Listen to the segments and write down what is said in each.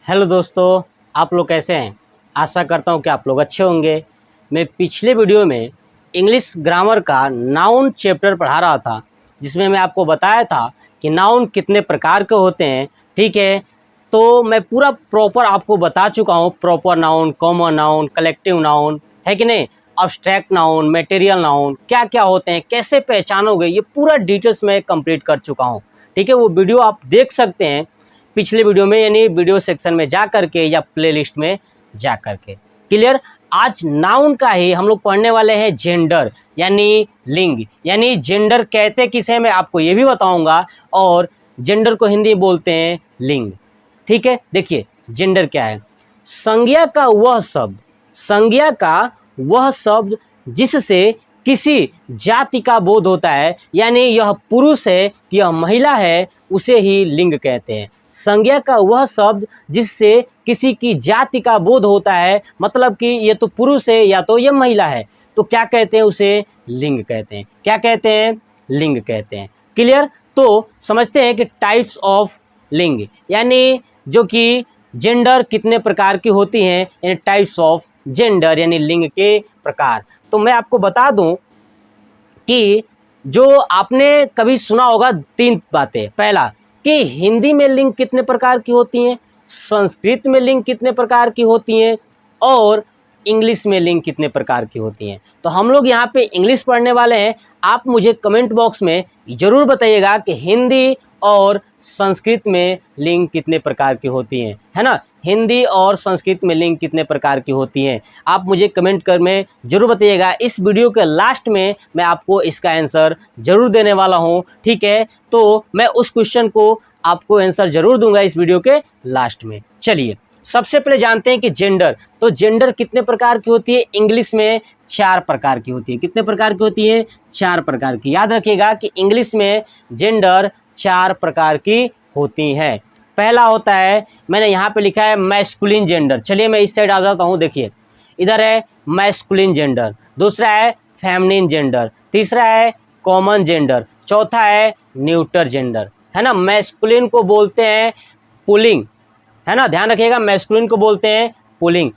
Hello दोस्तों, आप लोग कैसे हैं। आशा करता हूं कि आप लोग अच्छे होंगे। मैं पिछले वीडियो में इंग्लिश ग्रामर का नाउन चैप्टर पढ़ा रहा था, जिसमें मैं आपको बताया था कि नाउन कितने प्रकार के होते हैं। ठीक है, तो मैं पूरा प्रॉपर आपको बता चुका हूं। Proper noun, common noun, collective noun, है कि नहीं, अब्स्ट्रैक्ट नाउन, मटेरियल नाउन क्या क्या होते हैं, कैसे पहचानोगे, ये पूरा डिटेल्स में कंप्लीट कर चुका हूँ। ठीक है, वो वीडियो आप देख सकते हैं पिछले वीडियो में, यानी वीडियो सेक्शन में जा करके या प्लेलिस्ट में जा करके। क्लियर। आज नाउन का ही हम लोग पढ़ने वाले हैं जेंडर, यानी लिंग। यानी जेंडर कहते किसे मैं आपको ये भी बताऊंगा, और जेंडर को हिंदी में बोलते हैं लिंग। ठीक है, देखिए जेंडर क्या है। संज्ञा का वह शब्द, संज्ञा का वह शब्द जिससे किसी जाति का बोध होता है, यानी यह पुरुष है कि यह महिला है, उसे ही लिंग कहते हैं। संज्ञा का वह शब्द जिससे किसी की जाति का बोध होता है, मतलब कि ये तो पुरुष है या तो ये महिला है, तो क्या कहते हैं, उसे लिंग कहते हैं। क्या कहते हैं, लिंग कहते हैं। क्लियर। तो समझते हैं कि टाइप्स ऑफ लिंग, यानी जो कि जेंडर कितने प्रकार की होती हैं, यानी टाइप्स ऑफ जेंडर यानी लिंग के प्रकार। तो मैं आपको बता दूं कि जो आपने कभी सुना होगा 3 बातें। पहला कि हिंदी में लिंग कितने प्रकार की होती हैं, संस्कृत में लिंग कितने प्रकार की होती हैं, और इंग्लिश में लिंग कितने प्रकार की होती हैं। तो हम लोग यहाँ पे इंग्लिश पढ़ने वाले हैं। आप मुझे कमेंट बॉक्स में ज़रूर बताइएगा कि हिंदी और संस्कृत में लिंग कितने प्रकार की होती हैं, है ना। हिंदी और संस्कृत में लिंग कितने प्रकार की होती हैं, आप मुझे कमेंट कर में ज़रूर बताइएगा। इस वीडियो के लास्ट में मैं आपको इसका आंसर ज़रूर देने वाला हूं। ठीक है, तो मैं उस क्वेश्चन को आपको आंसर ज़रूर दूंगा इस वीडियो के लास्ट में। चलिए सबसे पहले जानते हैं कि जेंडर। तो जेंडर कितने प्रकार की होती है, इंग्लिश में 4 प्रकार की होती है। कितने प्रकार की होती है, 4 प्रकार की। याद रखिएगा कि इंग्लिश में जेंडर 4 प्रकार की होती हैं। पहला होता है, मैंने यहाँ पे लिखा है मैस्कुलिन जेंडर। चलिए मैं इस साइड आ जाता हूँ। देखिए इधर है मैस्कुलिन जेंडर, दूसरा है फेमिनिन जेंडर, तीसरा है कॉमन जेंडर, चौथा है न्यूटर जेंडर, है ना। मैस्कुलिन को बोलते हैं पुलिंग, है ना, ध्यान रखिएगा। मैस्कुलिन को बोलते हैं पुलिंग,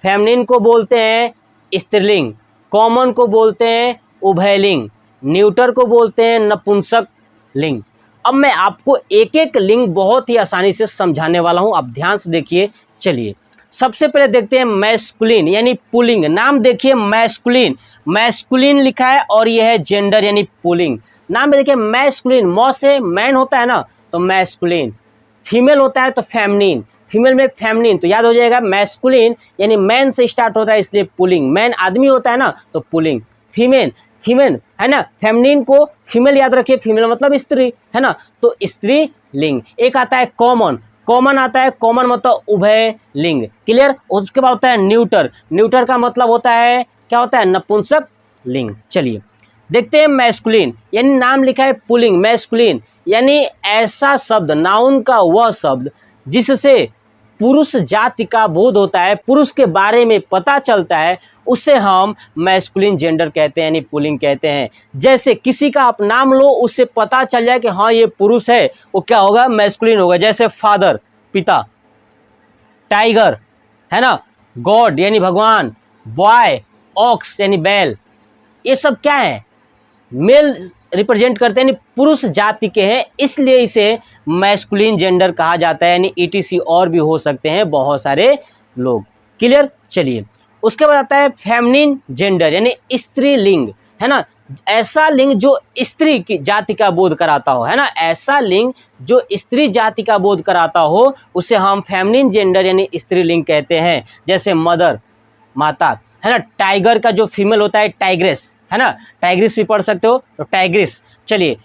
फेमिनिन को बोलते हैं स्त्रीलिंग, कॉमन को बोलते हैं उभयलिंग, न्यूटर को बोलते हैं नपुंसक लिंग। अब मैं आपको एक एक लिंग बहुत ही आसानी से समझाने वाला हूं, आप ध्यान से देखिए। चलिए सबसे पहले देखते हैं मैस्कुलिन यानी पुलिंग। नाम देखिए मैस्कुलिन, मैस्कुलिन लिखा है, और यह है जेंडर यानी पुलिंग। नाम में देखिए मैस्कुलिन, मौ से मैन होता है ना, तो मैस्कुलिन। फीमेल होता है तो फेमिनिन, फीमेल में फेमिनिन, तो याद हो जाएगा मैस्कुलिन यानी मैन से स्टार्ट होता है, इसलिए पुलिंग। मैन आदमी होता है ना, तो पुलिंग। फीमेल, फीमेल है ना, फेमिनिन को फीमेल याद रखिए, फीमेल मतलब स्त्री, है ना, तो स्त्री लिंग। एक आता है कॉमन, कॉमन आता है, कॉमन मतलब उभय लिंग। क्लियर। उसके बाद होता है न्यूटर, न्यूटर का मतलब होता है, क्या होता है, नपुंसक लिंग। चलिए देखते हैं मैस्कुलिन, यानी नाम लिखा है पुलिंग, मैस्कुलिन यानी ऐसा शब्द, नाउन का वह शब्द जिससे पुरुष जाति का बोध होता है, पुरुष के बारे में पता चलता है, उसे हम मैस्कुलिन जेंडर कहते हैं, यानी पुलिंग कहते हैं। जैसे किसी का आप नाम लो, उससे पता चल जाए कि हाँ ये पुरुष है, वो क्या होगा, मैस्कुलिन होगा। जैसे फादर पिता, टाइगर है ना, गॉड यानी भगवान, बॉय ऑक्स यानी बैल, ये सब क्या है, मेल रिप्रेजेंट करते हैं, यानी पुरुष जाति के हैं, इसलिए इसे मैस्कुलिन जेंडर कहा जाता है। यानी ईटीसी और भी हो सकते हैं बहुत सारे लोग। क्लियर। चलिए उसके बाद आता है फेमिनिन जेंडर यानी स्त्री लिंग, है ना, ऐसा लिंग जो स्त्री की जाति का बोध कराता हो, है ना, ऐसा लिंग जो स्त्री जाति का बोध कराता हो, उसे हम फेमिनिन जेंडर यानी स्त्री लिंग कहते हैं। जैसे मदर माता, है ना, टाइगर का जो फीमेल होता है टाइग्रेस, है ना, टाइग्रिस भी पढ़ सकते हो, तो टाइग्रिस। चलिए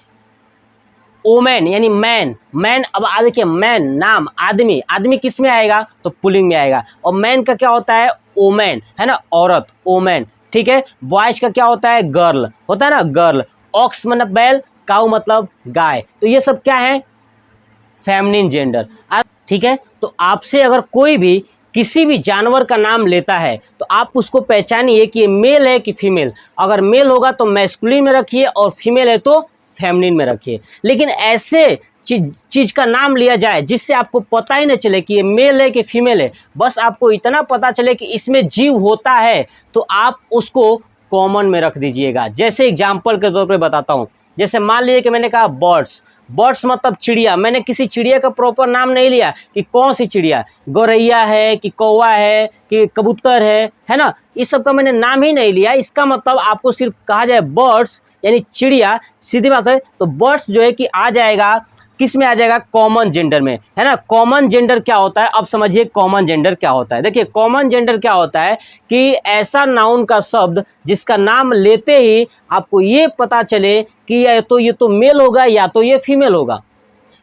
ओमैन यानी मैन, मैन, अब आ देखिए मैन नाम आदमी, आदमी किस में आएगा, तो पुलिंग में आएगा। और मैन का क्या होता है, ओमैन, है ना, औरत, ओमैन। ठीक है। बॉयज का क्या होता है, गर्ल होता है ना, गर्ल। ऑक्स मतलब बैल, काऊ मतलब गाय। तो ये सब क्या है, फेमिनिन जेंडर। ठीक है। तो आपसे अगर कोई भी किसी भी जानवर का नाम लेता है, तो आप उसको पहचानिए कि ये मेल है कि फीमेल। अगर मेल होगा तो मैस्कुलिन में रखिए, और फीमेल है तो फेमिनिन में रखिए। लेकिन ऐसे चीज़ का नाम लिया जाए जिससे आपको पता ही न चले कि ये मेल है कि फीमेल है, बस आपको इतना पता चले कि इसमें जीव होता है, तो आप उसको कॉमन में रख दीजिएगा। जैसे एग्जाम्पल के तौर पे बताता हूँ, जैसे मान लीजिए कि मैंने कहा बर्ड्स, बर्ड्स मतलब चिड़िया। मैंने किसी चिड़िया का प्रॉपर नाम नहीं लिया कि कौन सी चिड़िया, गौरैया है कि कौवा है कि कबूतर है ना, इस सब का मैंने नाम ही नहीं लिया। इसका मतलब आपको सिर्फ कहा जाए बर्ड्स यानी चिड़िया, सीधी बात है। तो बर्ड्स जो है कि आ जाएगा किस में, आ जाएगा कॉमन जेंडर में, है ना। कॉमन जेंडर क्या होता है, अब समझिए कॉमन जेंडर क्या होता है। देखिए कॉमन जेंडर क्या होता है कि ऐसा नाउन का शब्द जिसका नाम लेते ही आपको ये पता चले कि या तो ये तो मेल होगा या तो ये फीमेल होगा,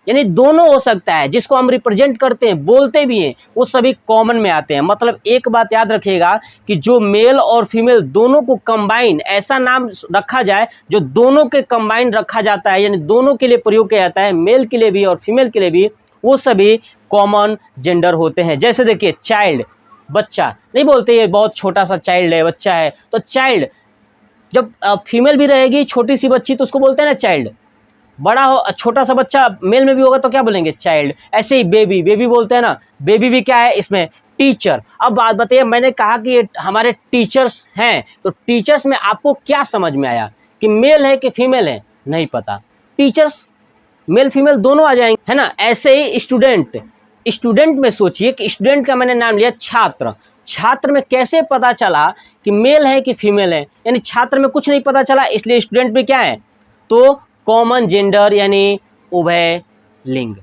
यानी दोनों हो सकता है। जिसको हम रिप्रेजेंट करते हैं, बोलते भी हैं, वो सभी कॉमन में आते हैं। मतलब एक बात याद रखिएगा कि जो मेल और फीमेल दोनों को कंबाइन ऐसा नाम रखा जाए जो दोनों के कंबाइन रखा जाता है, यानी दोनों के लिए प्रयोग किया जाता है, मेल के लिए भी और फीमेल के लिए भी, वो सभी कॉमन जेंडर होते हैं। जैसे देखिए चाइल्ड, बच्चा नहीं बोलते ये बहुत छोटा सा चाइल्ड है, बच्चा है, तो चाइल्ड जब फीमेल भी रहेगी छोटी सी बच्ची तो उसको बोलते हैं ना चाइल्ड। बड़ा हो छोटा सा बच्चा मेल में भी होगा तो क्या बोलेंगे, चाइल्ड। ऐसे ही बेबी, बेबी बोलते हैं ना, बेबी भी क्या है इसमें, टीचर। अब बात बताइए, मैंने कहा कि ये हमारे टीचर्स हैं, तो टीचर्स में आपको क्या समझ में आया कि मेल है कि फीमेल है, नहीं पता। टीचर्स मेल फीमेल दोनों आ जाएंगे, है ना। ऐसे ही स्टूडेंट, स्टूडेंट में सोचिए कि स्टूडेंट का मैंने नाम लिया छात्र। छात्र में कैसे पता चला कि मेल है कि फीमेल है, यानी छात्र में कुछ नहीं पता चला, इसलिए स्टूडेंट में क्या है, तो कॉमन जेंडर यानी उभय लिंग।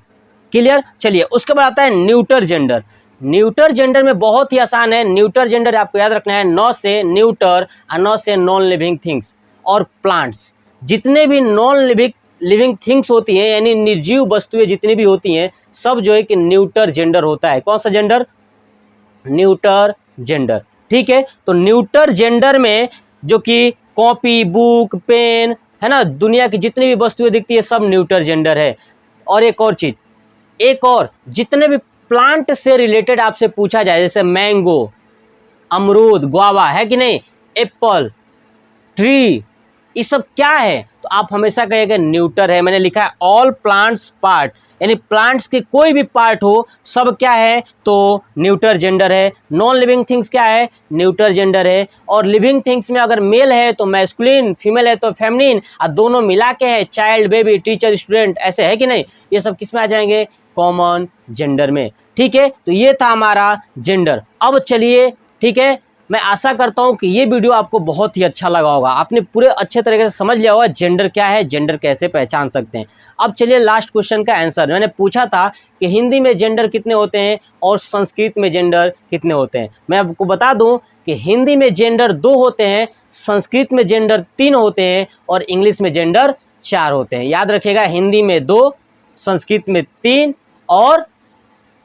क्लियर। चलिए उसके बाद आता है न्यूटर जेंडर। न्यूटर जेंडर में बहुत ही आसान है। न्यूटर जेंडर आपको याद रखना है, नौ से न्यूटर और नौ से नॉन लिविंग थिंग्स और प्लांट्स। जितने भी नॉन लिविंग थिंग्स होती हैं, यानी निर्जीव वस्तुएं जितनी भी होती हैं, सब जो है कि न्यूटर जेंडर होता है। कौन सा जेंडर, न्यूटर जेंडर। ठीक है, तो न्यूटर जेंडर में जो कि कॉपी, बुक, पेन, है ना, दुनिया की जितनी भी वस्तुएं दिखती है सब न्यूटर जेंडर है। और एक और चीज, एक और, जितने भी प्लांट से रिलेटेड आपसे पूछा जाए, जैसे मैंगो, अमरूद, गुआवा, है कि नहीं, एप्पल, ट्री, ये सब क्या है, तो आप हमेशा कहिएगा न्यूटर है। मैंने लिखा है ऑल प्लांट्स पार्ट, यानी प्लांट्स के कोई भी पार्ट हो सब क्या है, तो न्यूटर जेंडर है। नॉन लिविंग थिंग्स क्या है, न्यूटर जेंडर है। और लिविंग थिंग्स में अगर मेल है तो मैस्कुलिन, फीमेल है तो फेमिनिन, और दोनों मिला के है चाइल्ड, बेबी, टीचर, स्टूडेंट, ऐसे है कि नहीं, ये सब किस में आ जाएंगे, कॉमन जेंडर में। ठीक है, तो ये था हमारा जेंडर। अब चलिए, ठीक है, मैं आशा करता हूं कि ये वीडियो आपको बहुत ही अच्छा लगा होगा। आपने पूरे अच्छे तरीके से समझ लिया होगा जेंडर क्या है, जेंडर कैसे पहचान सकते हैं। अब चलिए लास्ट क्वेश्चन का आंसर। मैंने पूछा था कि हिंदी में जेंडर कितने होते हैं और संस्कृत में जेंडर कितने होते हैं। मैं आपको बता दूं कि हिंदी में जेंडर 2 होते हैं, संस्कृत में जेंडर 3 होते हैं और इंग्लिश में जेंडर 4 होते हैं। याद रखिएगा, हिंदी में 2, संस्कृत में 3 और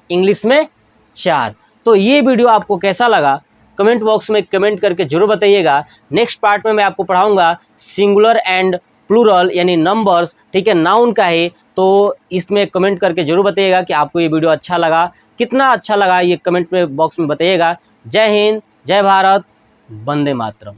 इंग्लिश में 4। तो ये वीडियो आपको कैसा लगा कमेंट बॉक्स में कमेंट करके जरूर बताइएगा। नेक्स्ट पार्ट में मैं आपको पढ़ाऊंगा सिंगुलर एंड प्लूरल यानी नंबर्स, ठीक है, नाउन का है। तो इसमें कमेंट करके जरूर बताइएगा कि आपको ये वीडियो अच्छा लगा, कितना अच्छा लगा, ये कमेंट में बॉक्स में बताइएगा। जय हिंद, जय भारत, वंदे मातरम।